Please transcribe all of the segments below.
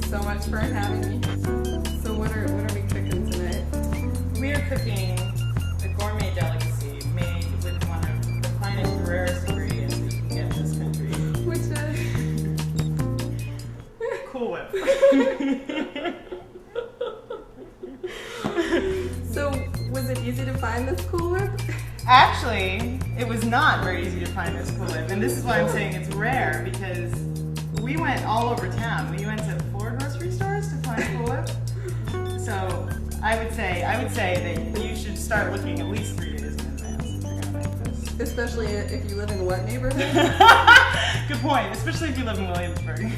so much for having me. So what are we cooking tonight? We are cooking a gourmet delicacy made with one of the finest, rarest ingredients that you can get in this country. Which is Cool Whip. So was it easy to find this Cool Whip? Actually, it was not very easy to find this Cool Whip, and this is why I'm saying it's rare, because we went all over town. We went to 4 grocery stores to find Cool Whip. So I would say that you should start looking at least 3 days in advance if you're gonna make this. Especially if you live in what neighborhood? Good point, especially if you live in Williamsburg.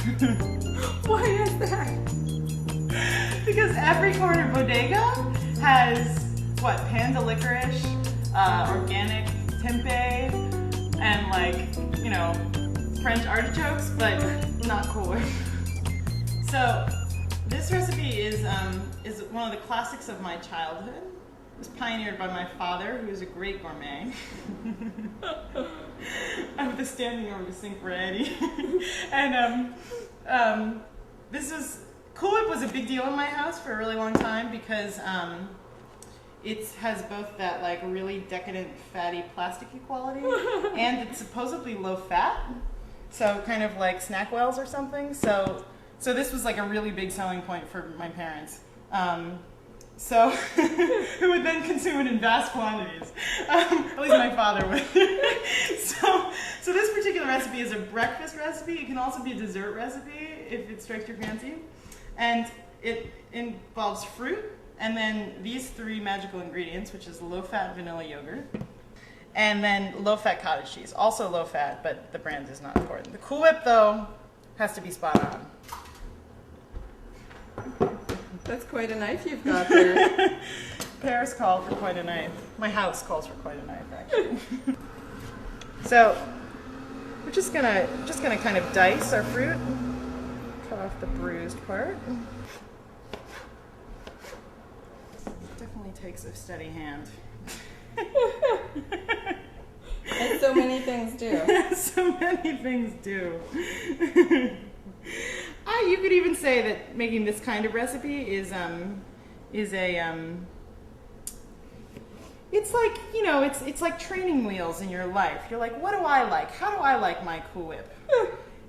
Why is that? Because every corner bodega has what, panda licorice, organic tempeh, and French artichokes, but not Cool Whip. So this recipe is one of the classics of my childhood. It was pioneered by my father, who is a great gourmet. Of the standing over the sink variety. And Cool Whip was a big deal in my house for a really long time because it has both that really decadent, fatty, plasticky quality, and it's supposedly low fat, so kind of like Snackwells or something. So this was a really big selling point for my parents. Who would then consume it in vast quantities. At least my father would. So this particular recipe is a breakfast recipe. It can also be a dessert recipe if it strikes your fancy. And it involves fruit, and then these 3 magical ingredients, which is low-fat vanilla yogurt, and then low-fat cottage cheese. Also low-fat, but the brand is not important. The Cool Whip, though, has to be spot on. That's quite a knife you've got there. Paris called for quite a knife. My house calls for quite a knife, actually. So we're just gonna kind of dice our fruit. Cut off the bruised part. Definitely takes a steady hand. And so many things do. So many things do. You could even say that making this kind of recipe is it's like training wheels in your life. You're like, what do I like? How do I like my Cool Whip?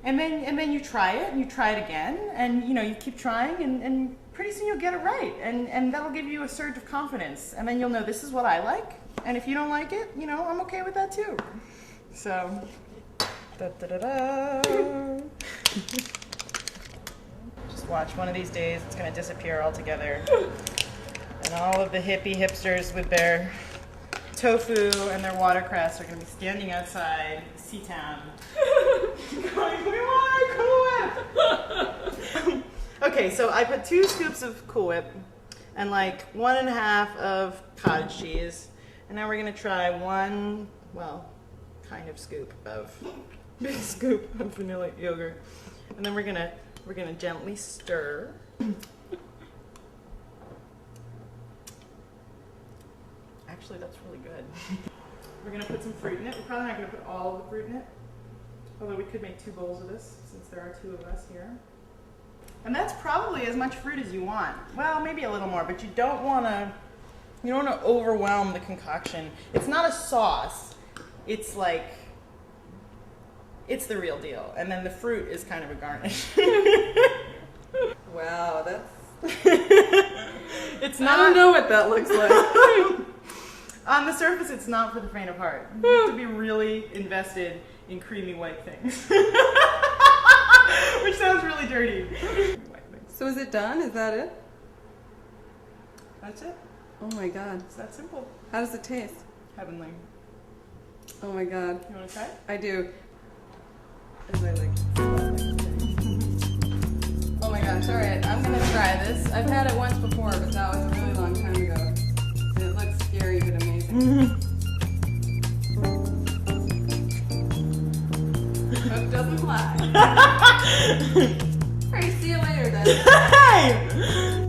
And then you try it, and you try it again, and you keep trying, and pretty soon you'll get it right, and that'll give you a surge of confidence, and then you'll know this is what I like, and if you don't like it, I'm okay with that too. So, just watch, one of these days it's gonna disappear altogether, and all of the hippie hipsters with their tofu and their watercress are gonna be standing outside Seatown going, we want our Cool Whip! Okay, so I put 2 scoops of Cool Whip and 1.5 of cottage cheese, and now we're gonna try big scoop of vanilla yogurt, and then we're gonna gently stir. Actually, that's really good. We're gonna put some fruit in it. We're probably not gonna put all of the fruit in it, although we could make 2 bowls of this since there are 2 of us here. And that's probably as much fruit as you want. Well, maybe a little more, but you don't want to overwhelm the concoction. It's not a sauce. It's it's the real deal. And then the fruit is kind of a garnish. Wow, that's... It's I not... don't know what that looks like. On the surface, it's not for the faint of heart. You have to be really invested in creamy white things. Which sounds really dirty. So is it done? Is that it? That's it. Oh my god. It's that simple. How does it taste? Heavenly. Oh my god. You want to try it? I do. As I like. Oh my gosh, alright, I'm gonna try this. I've had it once before, but that was a really long time ago. And it looks scary but amazing. Hope doesn't lie. Alright, see you later then. Hey!